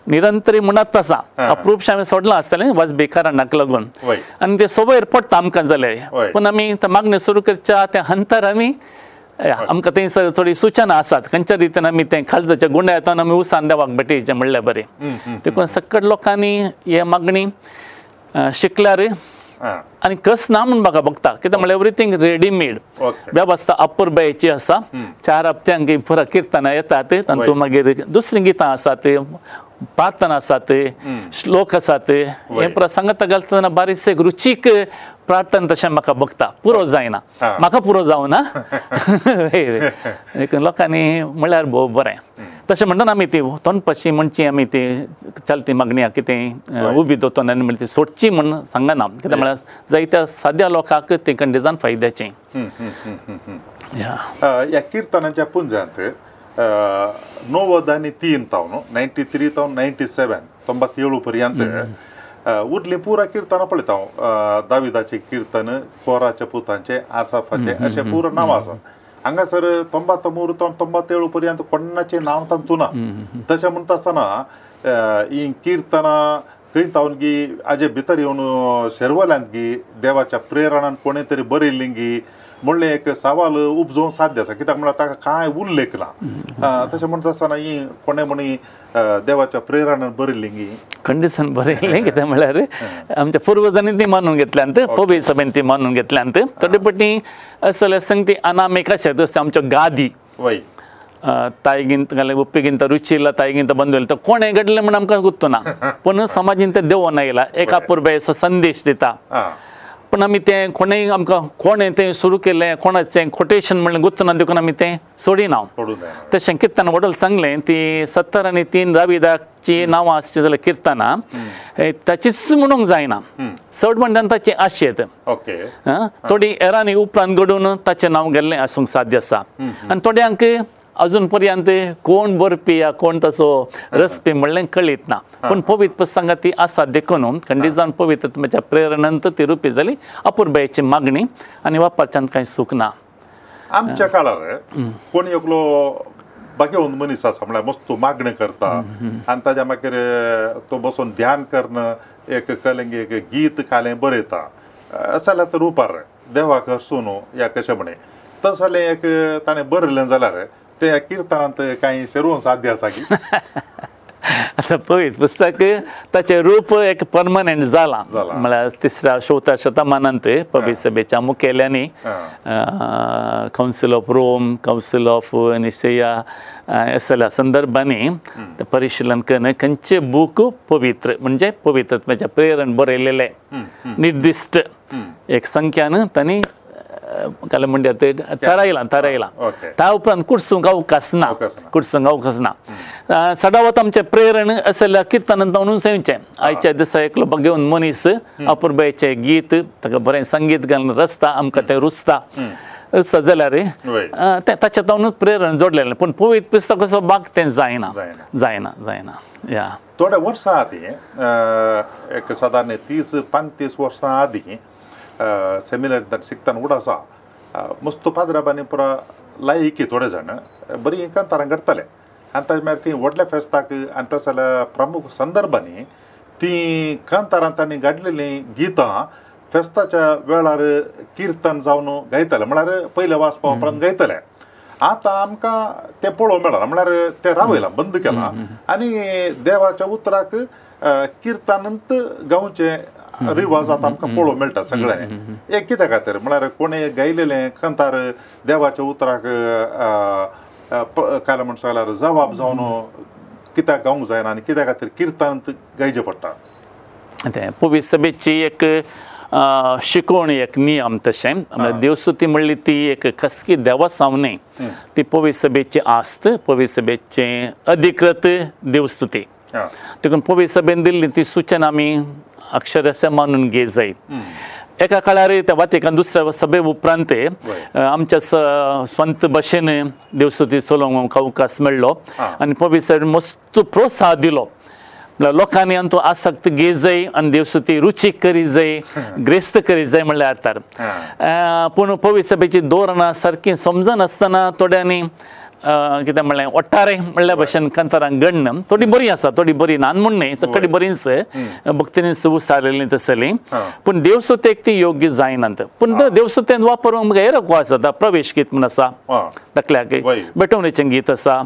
निरंतरी म्हणत आसा अप्रूपशें हांवें सोडलां आसतलें वाज बेकारांक लागून आणि ते सोबयर पडटा आमकां जालें हय. पूण आमी मागणी सुरू करच्या त्या हंतर आमी आमकां थंय थोडी सूचना आसात खंयच्या रितीन आमी तें खालसाच्या गुंड्या येताना आमी उसान देवाक भेटयचें म्हणल्यार बरें देखून सकट लोकांनी हे मागणी शिकल्यार आनी कस ना म्हणून म्हाका बघता कित्याक म्हळ्यार एवरीथींग रेडीमेड ओके. वेवस्था अपुरबायेची आसा 4 हप्त्यांक पुरा किर्तनां येतात तातूंत मागीर दुसरीं गितां आसात प्रार्थना आसात श्लोक आसात हे पुरा सांगता घालतना बारीकशे रुचीक प्रार्थना तशें म्हाका बघता पुरो जायना म्हाका पुरो जावना लोकांनी म्हळ्यार भोव बरें तशें म्हणटना आमी ती तोंडपाशी म्हणची आमी ती चलती मागण्या कितें उबी दोतोन आनी म्हणटा ती सोडची म्हण सांगना कित्याक म्हळ्यार जायत्या साद्या लोकांक ते कंडिजान फायद्याचें ह्या किर्तनाच्या पुंजांत 93 तावन 93 तावन 97 97 पर्यंत उरली पुरा किर्तनां पळयता हांव दाविदाचें कीर्तन कोराच्या पुतांचे आसाफाचे अशें पुरो नांव आसा हांगासर 93 तावन 97 पर्यंत कोणाचें नांव तातूंत ना तशें म्हणटा आसतना ही किर्तनां खंय तावन गी हाजे भितर येवन शेरवल्यांत गी देवाच्या प्रेरणान कोणें तरी बरयल्लीं गी म्हणलें एक सवाल उपजोवंक साध्य आसा कित्याक म्हळ्यार ताका कांय उल्लेख ना तशें म्हणटा आसतना ही कोणें म्हणी देवाच्या प्रेरणान बरयल्लीं गी कंडिशन बरयल्लें कित्याक म्हळ्यार आमच्या पुर्वजांनी ती मानून घेतल्यांत पबी सभेन ती मानून घेतल्यांत थोडे पटी असले संगती अनामिक आसात जशें आमच्यो गादी वय ताईगिंत घाले उप्पेगिंत रुचिला ताईगिंत बंदवले तो कोणें घडलें म्हण आमकां गुर्तू ना पूण समाजीन ते देवून आयला एका पुरबायेचो संदेश दिता पूण आमी तें कोणेंय आमकां कोणें तें सुरू केलें कोणाचें कोटेशन म्हणलें गुर्तू ना देखून आमी तें सोडिना तशें किर्तन वडल सांगलें ती 70 आनी 3 दाविदाची नांवां आसची जाल्यार किर्तनां ताचीच म्हणूंक जायना चड म्हणटा ताची आशेत थोडी एरांनी उपरांत घडून ताचें नांव गेल्लें आसूंक साध्य आसा आनी थोड्यांक अजून पर्यंत कोण बरपी या कोण तसो रसपी म्हणलें कळीत ना पूण पवित्र पुस्तकांत ती आसा देखून खंडिजान पवित्रत्वाच्या प्रेरणेंत ती रुपी जाली अपुरबायेची मागणी आनी वापरच्यान कांय सुख ना आमच्या काळार कोण एकलो बागेवन मनीस आसा म्हळ्यार मस्त मागणी करता आनी ताच्या मागीर तो बसून ध्यान करणं एक कलंगी एक गीत कालें बरयता अशें जाल्यार तर रुपार देवाक सुनो या कशें म्हणे तस जाल्यार एक ताणें बरयलें जाल्यार ते किर्तनांत कांय सेरोवंक साध्य आसा की आतां पळयत पुस्तक ताचें रूप एक परमनंट जालां म्हळ्यार 3ऱ्या-4थ्या शतमानांत पबी सभेच्या मुखेल्यांनी council of Rome council of Nicaea असल्या संदर्भांनी परिशीलन करून खंयचे बूक पवित्र म्हणजे पवित्रत्वाच्या प्रेरण बरयलेले निर्दिश्ट एक संख्यान तांणी काल म्हणजे ते थारायला त्या उपरांत कुडसूंक अवकाश ना सदावत आमचे प्रेरण असल्या किर्तनांत म्हणून सेवचें आयच्या दिसा एकलो घेवन मनीस अपुरबायेचें गीत ताका बरें संगीत घालून रचता आमकां तें रुचता जाल्यार ताच्या तावनूच प्रेरण जोडलेलें पूण पवित्र पुस्तक असो भाग तें जायना या थोड्या वर्सां आदीं एक सादारण 30-35 वर्सां आदीं सेमिनारी शिकतना उडासा मस्त पाद्राबांनी पुरा लायकी थोडे जाण बरी कांतारां करताले आनी ताजे मागीर खंय व्हडल्या फेस्ताक आनी तशें जाल्यार प्रमुख संदर्भांनी ती कांतारां तांणी गाडलेलीं गितां फेस्ताच्या वेळार किर्तन जावन गायताले म्हळ्यार पयले वाचपा उपरांत गायताले आतां आमकां तें पळोवंक मेळना म्हळ्यार तें रावयलां बंद केलां आनी देवाच्या उतराक किर्तनांत गावचें रिवाज आतां आमकां पळोवंक मेळटा सगळें एक कित्या खातीर म्हळ्यार कोणें गायलेलें कांतार देवाच्या उतराक काय म्हणटा जाल्यार जबाब जावन कित्याक गावंक जायना आनी कित्या खातीर किर्तनांत गायचें पडटा तें पवित्र सभेची एक शिकोवण एक नियम तशें देवस्तुती म्हणली ती एक खासगी देवा सामने ती पवित्र सभेची आस्त पवित्र सभेचें अधिकृत देवस्तुती देखून पवित्र सभेन दिल्ली ती सूचना आमी अक्षरशः मानून घे जाय एका काळार त्या वातिकान दुसऱ्या सभे उपरांत आमच्या स्वंत भाशेन देवस्तुती चलोवंक अवकाश मेळ्ळो आनी पवित्र सभेन मस्त प्रोत्साह दिलो लोकांनी आनी तो आसक्त घे जाय आनी देवस्तुती रुचीक करी जाय ग्रेस्त करी जाय म्हणल्यार जाता पूण पवित्र सभेची धोरणां सारकी समजनासतना थोड्यांनी कितें म्हणलें ओट्टारे म्हणल्या भशेन कांतारां घडणं थोडी बरी आसा थोडी बरी न्हान म्हूण न्ही सकडी बरींच भक्तीन उसारलेलीं तसलीं पूण देवस्तुतेक ती योग्य जायनात पूण देवस्तुतेन वापरूंक म्हाका हेर आसा आतां प्रवेश गीत म्हूण आसा दाखल्याक बेटवणेचें गीत आसा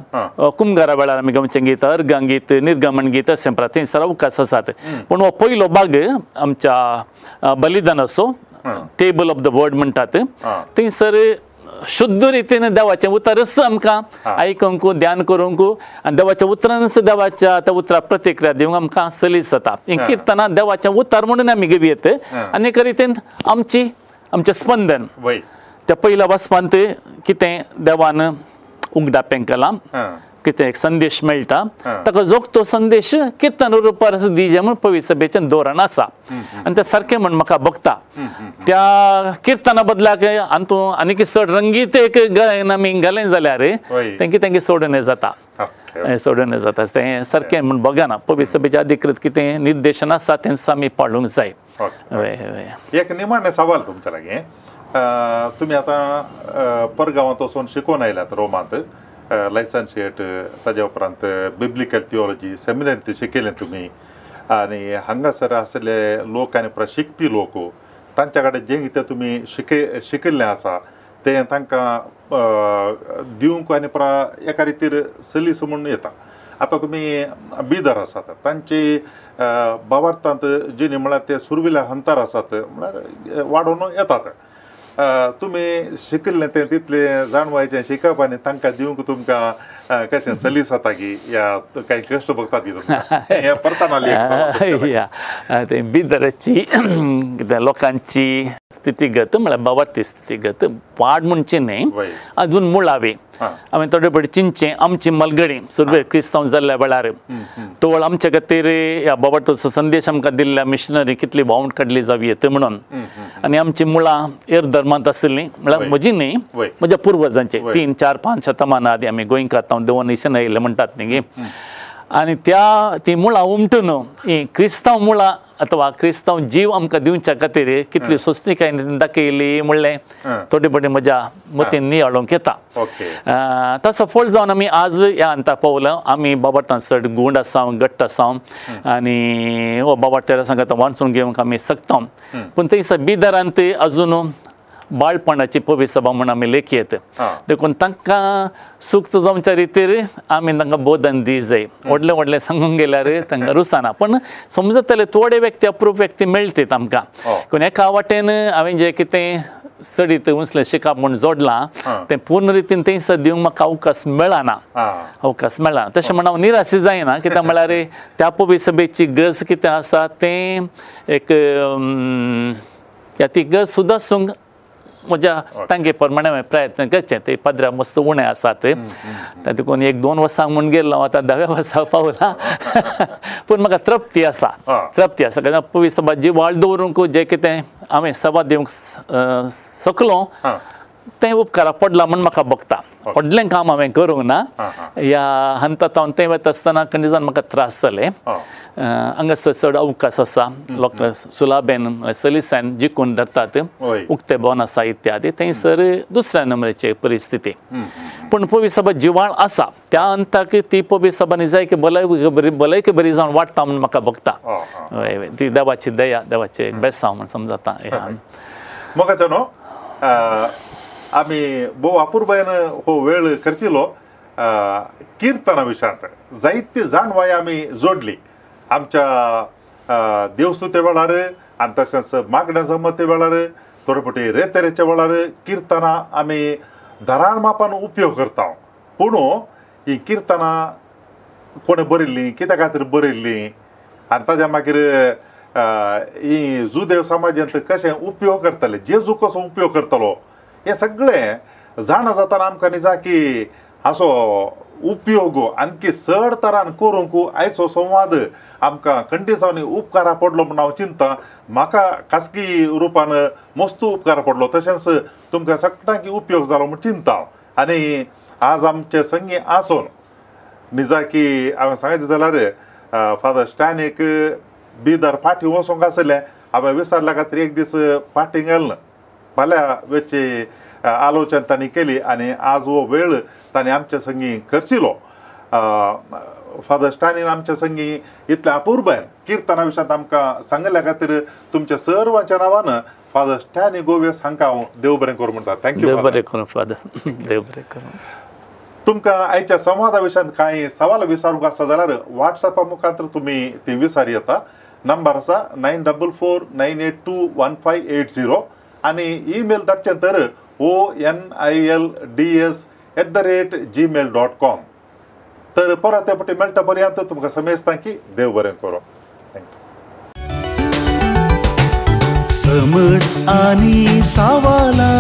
कुमगारा वेळार आमी गमचें गीत अर्गां गीत निर्गमन गीत अशें थंयसर अवकाश आसात पूण हो पयलो भाग आमच्या बलिदानाचो टेबल ऑफ द वर्ड म्हणटात थंयसर शुद्ध रितीन देवाचें उतरच आमकां आयकूंक ध्यान करूंक आनी देवाच्या उतरानच देवाच्या त्या उतराक प्रतिक्रिया दिवंक आमकां सलीस जाता ही किर्तनां देवाचें उतर म्हणून आमी घेवयेत आनी एका रितीन आमचें स्पंदन त्या पयल्या वचपांत कितें देवान उगडापें केलां कितें एक संदेश मेळटा ताका जोगतो संदेश किर्तन रुपार दिजे म्हूण पवित्र सभेचें धोरण आसा आनी तें सारकें म्हूण म्हाका भोगता त्या किर्तना बदलाक आनीक चड रंगीत एक गायन आमी घालें जाल्यार तें कितें सोडून जाता सोडून जाता तें सारकें म्हूण बघना पवित्र सभेचें अधिकृत कितें निर्देशन आसा तें आमी पाळूंक जाय एक निमाणे सवाल तुमच्या लागीं तुमी आतां परगांवांत वचून शिकून आयल्यात रोमांत लायसन्शिएट ताज्या उपरांत बिब्लिकल थियोलॉजी सेमिनरी शिकयलें तुमी आनी हांगासर आसले लोक आनी शिकपी लोक तांच्या कडेन जें कितें तुमी शिकिल्लें आसा तें तांकां दिवंक आनी एका रितीर सलीस म्हणून येता आतां तुमी बिदर आसात तांची भावार्थांत जिणे म्हळ्यार ते सुरविल्या हंतर आसात म्हळ्यार वाडोवन येतात तुमी शिकिल्लें तें तितलें जाणवायचें शिकप आनी तांकां दिवंक तुमकां कशें सलीस जाता की या कांय कश्ट भोगतात की तुमकां पर्सनली ते बिदराची कितें लोकांची स्थितीगत म्हळ्यार भावार्थी स्थितीगत वाड म्हणची न्ही अजून मुळावी हांवें थोडे फावटी चिंतचें आमची मलगडी सुरवेर क्रिस्तांव जाल्ल्या वेळार तोळ आमचे खातीर ह्या भावार्थाचो संदेश आमकां दिल्ल्या मिशनरी कितली वावूंड काडली जावी येता म्हणून आनी आमची मुळां हेर धर्मांत आशिल्लीं म्हळ्यार म्हजी न्ही म्हज्या पुर्वजांची 3, 4, 5 शतमानां आदी आमी गोंयकार देवन निशेन आयिल्ले म्हणटात न्ही आनी ती मुळां उमटून ही क्रिस्तांव मुळां अथवा क्रिस्तांव जीव आमकां दिवच्या खातीर कितली सोंसणीकाय दाखयली म्हणलें थोडे फावटी म्हज्या मतीन नियाळोवंक येता तसो फळ जावन आमी आज ह्या अंता पावला आमी बाबार्थांत चड गूंड आसा घट्ट आसा आनी हो बाबार्थ्यार सांगता वाचून घेवंक आमी सकता पूण थंयसर बिदरांत अजून बाळपणाची पवित्र सभा म्हणून आमी लेखयत देखून तांकां सुक्त जावच्या रितीर आमी तांकां बोधन दी जाय व्हडलें व्हडलें सांगूंक गेल्यार तांकां रुसाना पण समजतले थोडे व्यक्ती अप्रूप व्यक्ती मेळटात आमकां पूण एका वाटेन हांवें जें कितें सडीत उंचलें शिकप म्हूण जोडलां तें पूर्ण रितीन थंयसर दिवंक म्हाका अवकाश मेळना तशें म्हण हांव निराशी जायना कित्याक म्हळ्यार त्या पवित्र सभेची गरज कितें आसा तें एक ती गरज सुदारूंक म्हज्या तांगे प्रमाणे हांवें प्रयत्न करचें ते पदरा मस्त उणें आसात देखून 1-2 वर्सांक म्हूण गेल्लो हांव आतां 10व्या वर्साक पावलां पूण म्हाका तृप्ती आसा कित्याक पवित्र सभा जी वाळ दवरूंक जें कितें हांवें सभा दिवंक शकलो तें उपकाराक पडलां म्हूण म्हाका भोगता व्हडलें काम हांवें करूंक ना ह्या हंतांत हांव तें वता आसतना खंयच्यान म्हाका त्रास जाले हांगासर चड अवकाश आसा लोक सुलाबेन सलिसान जिखून धरतात उक्ते भवन आसा इत्यादी थंयसर दुसऱ्या नंबराची परिस्थिती पूण पवित्र सभा जिवाळ आसा त्या अंताक ती पवित्र सभा न्ही जाय की भलायकी बरी जावन वाडटा म्हूण म्हाका भोगता ती देवाची दया देवाचे बेसांव म्हूण समजता मोगाचो न्हू आमी भोव अपुर्बायेन हो वेळ खर्चिलो किर्तना विशयांत जायती जाणवाय आमी जोडली आमच्या देवस्तुते वेळार आनी तशेंच मागण्या जमते वेळार थोडे फावटी रेतेरेच्या वेळार किर्तनां आमी धराळ मापान उपयोग करता पूण ही किर्तनां कोणें बरयल्लीं कित्या खातीर बरयल्लीं आनी ताज्या मागीर ही जुदेव समाजांत कशें उपयोग करतले जेजू कसो उपयोग करतलो हें सगळें जाणा जाताना आमकां निजा की हाचो उपयोग आणखी चड तरान करूंक आयचो संवाद आमकां खंडीसांनी उपकारा पडलो म्हूण हांव चिंततां म्हाका खासगी रुपान मस्त उपकार पडलो तशेंच तुमकां सगळ्यांक उपयोग जालो म्हूण चिंतता आनी आज आमचे संगी आसून निजा की हांवें सांगचें जाल्यार फादर स्टॅनीक बिदर फाटीं वचोंक आसलें हांवें विचारल्या खातीर एक दीस फाटीं गेलें फाल्यां वेची आलोचना तांणी केली आणि आज वो वेळ तांणी आमच्या संगी करचिलो फादर स्टॅनीन आमच्या संगी इतल्या अपूर्वान किर्तना विशयात आमकां सांगल्या खातीर तुमच्या सर्वांच्या नांवान फादर स्टॅनी गोवेस हांकां हांव देव बरें करूं म्हणटा थँक्यू देव बरें करूं फादर देव बरें करूं तुमकां आयच्या संवादा विशयात कांय सवाल विचारूंक आसा जाल्यार व्हॉट्सॲपा मुखार तुमी ती विचार येता नंबर आसा 9449821580 आनी ईमेल धाडचें तर onilds@gmail.com तर परत ते पटी मेळटा पर्यंत तुमकां समेजता की देव बरें करूं समट आणि सावाला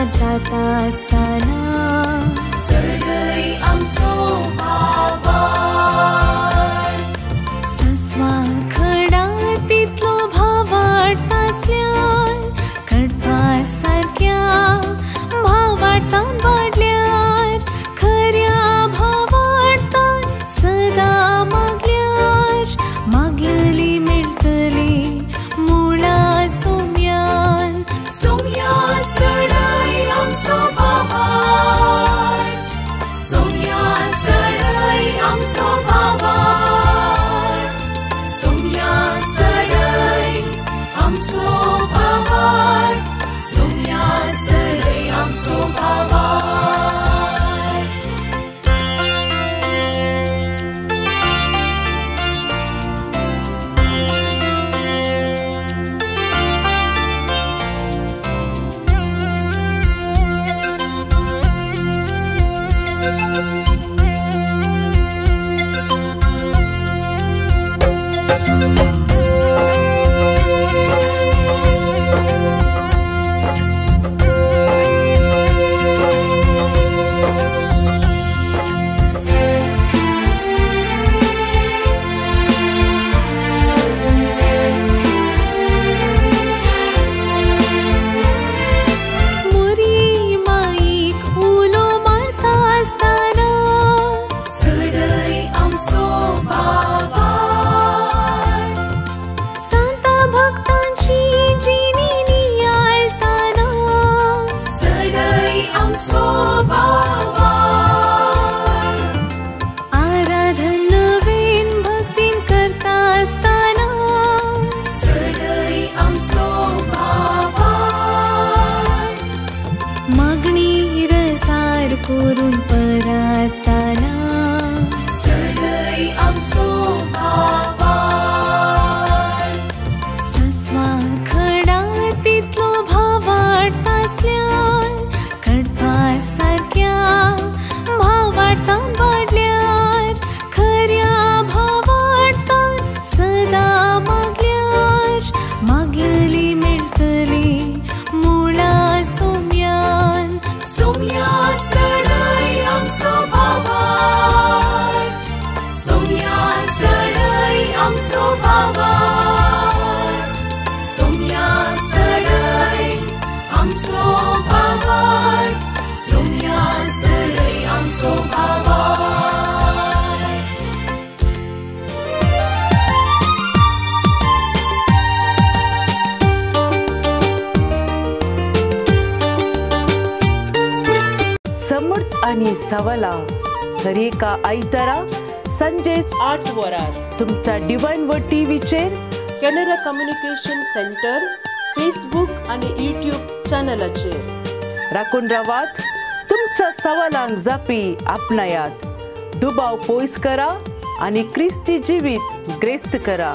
जाता असताना सडई आमचो भावार सस्वा खडा तितलो भावाडतासल्यान कडपा सारक्या भावाडतान वाडल्यार खऱ्या भावाडतान सदा मागल्यार मागलेली मेळटली मुळा सोम्यान सोम्या सडई आमचो भावार सोम्या सडई आमचो भावार सोम्या सडई आमचो भावार सोम्या सडई आमचो भावार आमचो भावाड सस्वा खडा तितलो भावाड आसल्यान कडपा सारक्या भावाडतां वाडल्यार खऱ्या भावाडतां सदा मागल्यार मागलेली मेळटली मुळा सोम्यान सोम्यान चढय आमचो भावाड सोम्यान चढय आमचो भावाड सोम्यान चढय आमचो भावाड सोम्यान चढय आमचो भावाड समर्थ आणि सवाला दर एका आयतारा संजे 8 वरार तुमच्या डिवाइन वर्ड टीव्हीचेर कॅनरा कम्युनिकेशन सेंटर फेसबुक आणि यूट्यूब चॅनलाचेर राखून रावात. तुमच्या सवालांक जापी आपणायात. दुबाव पयस करा आणि क्रिस्ती जिवीत ग्रेस्त करा.